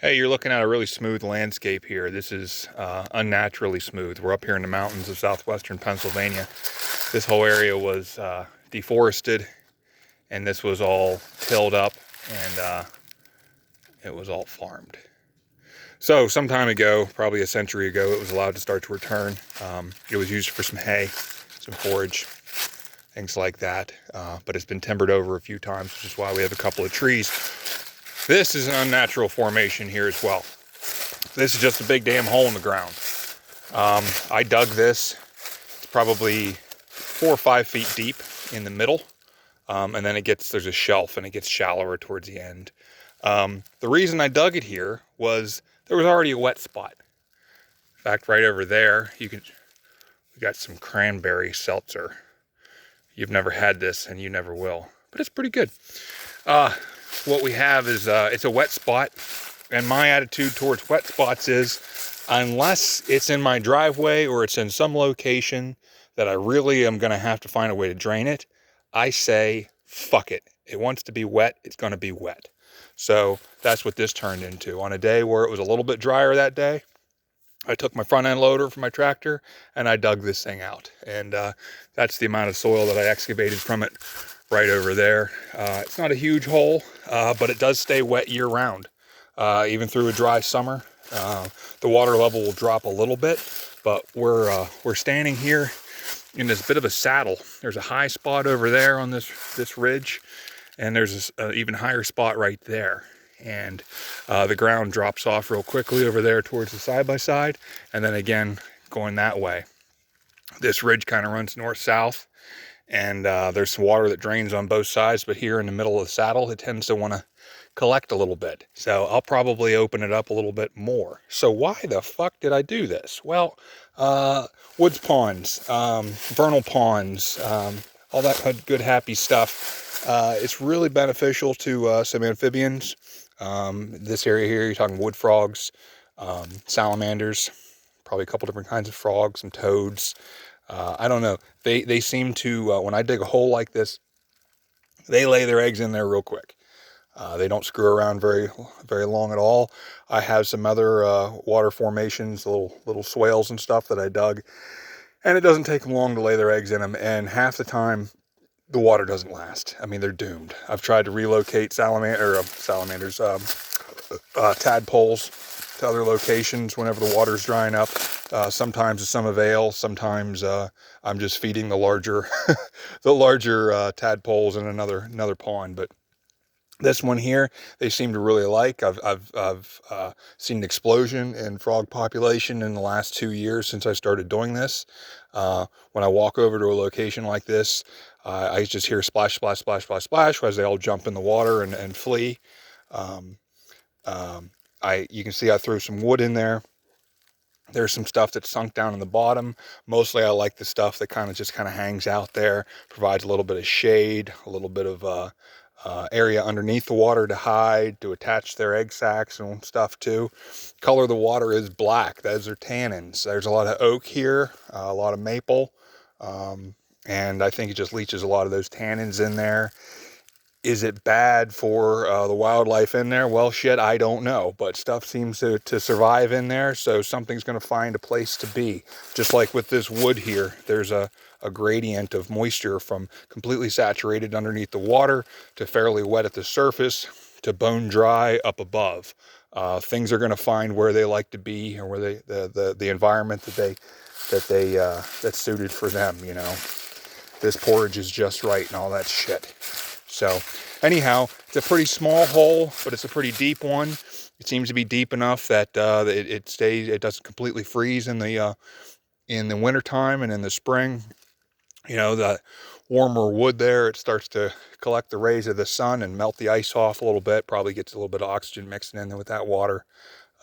Hey, you're looking at a really smooth landscape here. This is unnaturally smooth. We're up here in the mountains of southwestern Pennsylvania. This whole area was deforested, and this was all tilled up, and it was all farmed. So some time ago, probably a century ago, it was allowed to start to return. It was used for some hay, some forage, things like that. But it's been timbered over a few times, which is why we have a couple of trees. This is an unnatural formation here as well. This is just a big damn hole in the ground. I dug this. It's probably 4 or 5 feet deep in the middle. And then there's a shelf and it gets shallower towards the end. The reason I dug it here was there was already a wet spot. In fact, right over there, we got some cranberry seltzer. You've never had this and you never will, but it's pretty good. What we have is, it's a wet spot, and my attitude towards wet spots is, unless it's in my driveway or it's in some location that I really am going to have to find a way to drain it, I say, fuck it. It wants to be wet, it's going to be wet. So that's what this turned into. On a day where it was a little bit drier that day, I took my front end loader from my tractor and I dug this thing out. And that's the amount of soil that I excavated from it right over there. It's not a huge hole, but it does stay wet year round. Even through a dry summer, the water level will drop a little bit, but we're standing here in this bit of a saddle. There's a high spot over there on this ridge, and there's an even higher spot right there. And the ground drops off real quickly over there towards the side-by-side, and then again going that way. This ridge kind of runs north-south, and there's some water that drains on both sides, but here in the middle of the saddle, it tends to want to collect a little bit. So I'll probably open it up a little bit more. So why the fuck did I do this? Well, woods ponds, vernal ponds, all that good happy stuff. It's really beneficial to some amphibians. This area here, you're talking wood frogs, salamanders, probably a couple different kinds of frogs, some toads. I don't know. They seem to, when I dig a hole like this, they lay their eggs in there real quick. They don't screw around very long at all. I have some other water formations, little swales and stuff that I dug, and it doesn't take them long to lay their eggs in them, and half the time the water doesn't last. I mean, they're doomed. I've tried to relocate salamanders, tadpoles to other locations whenever the water's drying up. Sometimes to some avail. Sometimes I'm just feeding the larger tadpoles in another pond. But this one here, they seem to really like. I've seen an explosion in frog population in the last 2 years since I started doing this. When I walk over to a location like this, I just hear splash, splash, splash, splash, splash as they all jump in the water and flee. You can see I threw some wood in there. There's some stuff that's sunk down in the bottom. Mostly I like the stuff that kind of hangs out there, provides a little bit of shade, a little bit of area underneath the water to hide, to attach their egg sacs and stuff too. Color of the water is black. Those are tannins. There's a lot of oak here, a lot of maple, and I think it just leaches a lot of those tannins in there. Is it bad for the wildlife in there? Well, shit, I don't know. But stuff seems to survive in there, so something's going to find a place to be. Just like with this wood here, there's a gradient of moisture from completely saturated underneath the water to fairly wet at the surface to bone dry up above. Things are going to find where they like to be, or where the environment that's suited for them. You know, this porridge is just right and all that shit. So anyhow, it's a pretty small hole, but it's a pretty deep one. It seems to be deep enough that it doesn't completely freeze in the wintertime, and in the spring, you know, the warmer wood there, it starts to collect the rays of the sun and melt the ice off a little bit. Probably gets a little bit of oxygen mixing in there with that water.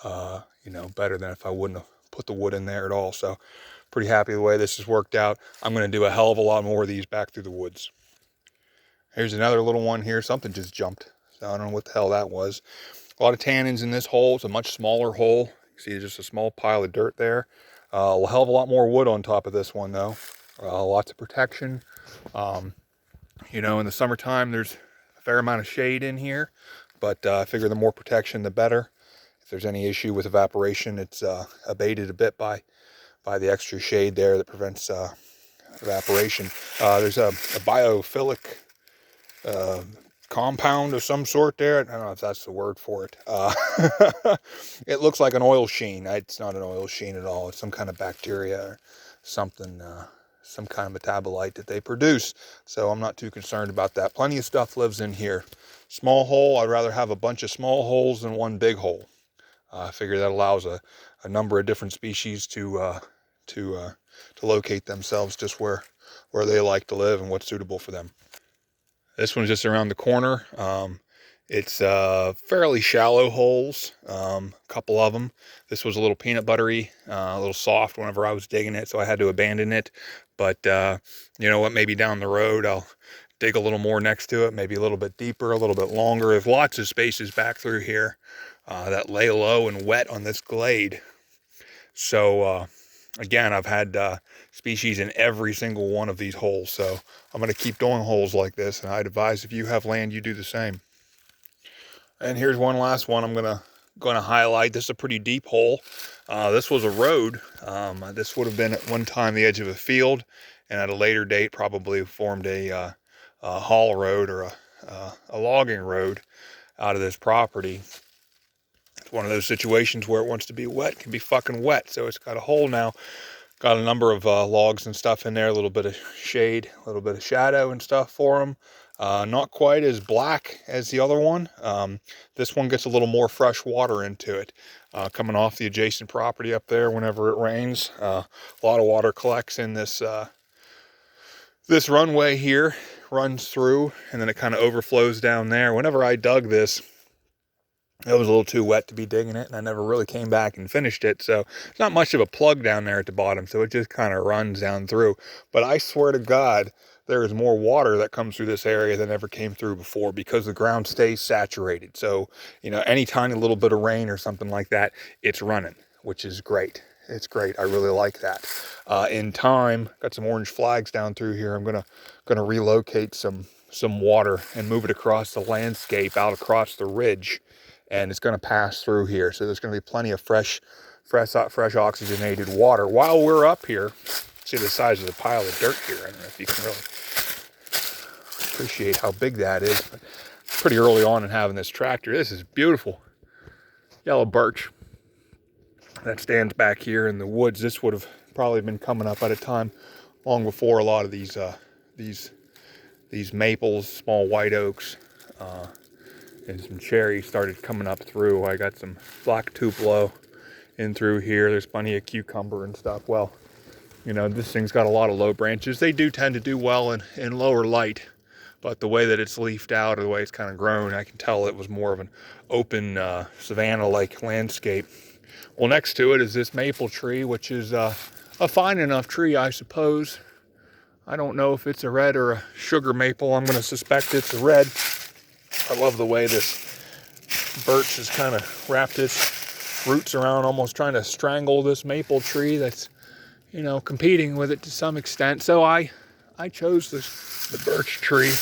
You know, better than if I wouldn't have put the wood in there at all. So pretty happy the way this has worked out. I'm going to do a hell of a lot more of these back through the woods. Here's another little one here. Something just jumped. So I don't know what the hell that was. A lot of tannins in this hole. It's a much smaller hole. You see just a small pile of dirt there. A hell of a lot more wood on top of this one though. Lots of protection. You know, in the summertime there's a fair amount of shade in here, but I figure the more protection the better. there's any issue with evaporation, it's abated a bit by the extra shade there that prevents evaporation. There's a biophilic compound of some sort there. I don't know if that's the word for it. It looks like an oil sheen. It's not an oil sheen at all. It's some kind of bacteria or something, some kind of metabolite that they produce. So I'm not too concerned about that. Plenty of stuff lives in here. Small hole, I'd rather have a bunch of small holes than one big hole. I figure that allows a number of different species to locate themselves just where they like to live and what's suitable for them. This one's just around the corner. It's fairly shallow holes, a couple of them. This was a little peanut buttery, a little soft whenever I was digging it, so I had to abandon it. But you know what, maybe down the road I'll dig a little more next to it, maybe a little bit deeper, a little bit longer. There's lots of spaces back through here that lay low and wet on this glade. So again, I've had species in every single one of these holes, so I'm going to keep doing holes like this, and I'd advise if you have land, you do the same. And here's one last one I'm going to highlight. This is a pretty deep hole. This was a road. This would have been at one time the edge of a field, and at a later date probably formed a haul road or a logging road out of this property. It's one of those situations where it wants to be wet, can be fucking wet. So it's got a hole now. Got a number of logs and stuff in there, a little bit of shade, a little bit of shadow and stuff for them. Not quite as black as the other one. This one gets a little more fresh water into it. Coming off the adjacent property up there whenever it rains. A lot of water collects in this this runway here, runs through, and then it kind of overflows down there. Whenever I dug this, it was a little too wet to be digging it, and I never really came back and finished it. So it's not much of a plug down there at the bottom, so it just kind of runs down through. But I swear to God, there is more water that comes through this area than ever came through before, because the ground stays saturated. So, you know, any tiny little bit of rain or something like that, it's running, which is great. It's great. I really like that. In time, got some orange flags down through here. I'm gonna relocate some water and move it across the landscape out across the ridge, and it's going to pass through here. So there's going to be plenty of fresh oxygenated water while we're up here. See the size of the pile of dirt here. I don't know if you can really appreciate how big that is. But pretty early on in having this tractor. This is beautiful. Yellow birch that stands back here in the woods. This would have probably been coming up at a time long before a lot of these maples, small white oaks, and some cherries started coming up through. I got some black tupelo in through here. There's plenty of cucumber and stuff. Well, you know, this thing's got a lot of low branches. They do tend to do well in lower light, but the way that it's leafed out or the way it's kind of grown, I can tell it was more of an open savanna-like landscape. Well, next to it is this maple tree, which is a fine enough tree, I suppose. I don't know if it's a red or a sugar maple. I'm going to suspect it's a red. I love the way this birch has kind of wrapped its roots around, almost trying to strangle this maple tree that's, you know, competing with it to some extent. So I chose the birch tree,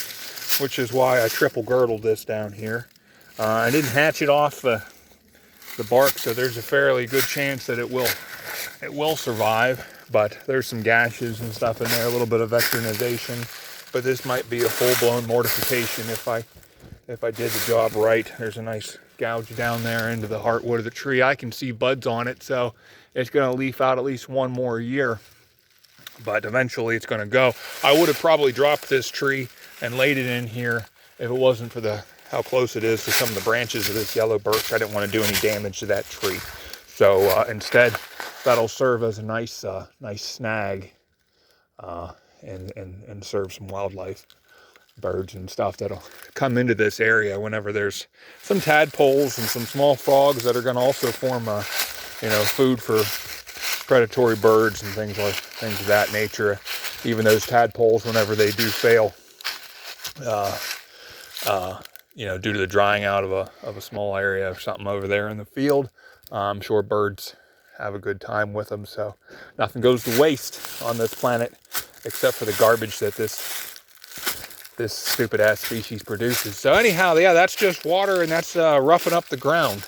which is why I triple girdled this down here. I didn't hatch it off the bark, so there's a fairly good chance that it will survive. But there's some gashes and stuff in there, a little bit of vectorization. But this might be a full-blown mortification if I did the job right. There's a nice gouge down there into the heartwood of the tree. I can see buds on it, so it's going to leaf out at least one more year. But eventually it's going to go. I would have probably dropped this tree and laid it in here if it wasn't for how close it is to some of the branches of this yellow birch. I didn't want to do any damage to that tree. So instead, that'll serve as a nice snag and serve some wildlife, birds and stuff that'll come into this area whenever there's some tadpoles and some small frogs that are going to also form food for predatory birds and things of that nature. Even those tadpoles, whenever they do fail, due to the drying out of a small area or something over there in the field, I'm sure birds have a good time with them. So nothing goes to waste on this planet except for the garbage that this stupid ass species produces. So anyhow, yeah, that's just water, and that's roughing up the ground.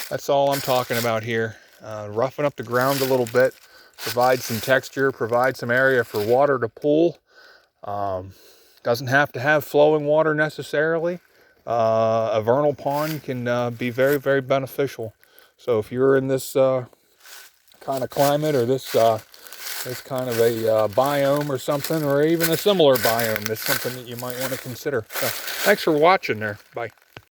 That's all I'm talking about here. Roughen up the ground a little bit, provide some texture, provide some area for water to pool. Doesn't have to have flowing water necessarily. A vernal pond can be very, very beneficial. So if you're in this kind of climate, or this kind of a biome or something, or even a similar biome, that's something that you might want to consider. So, thanks for watching there. Bye.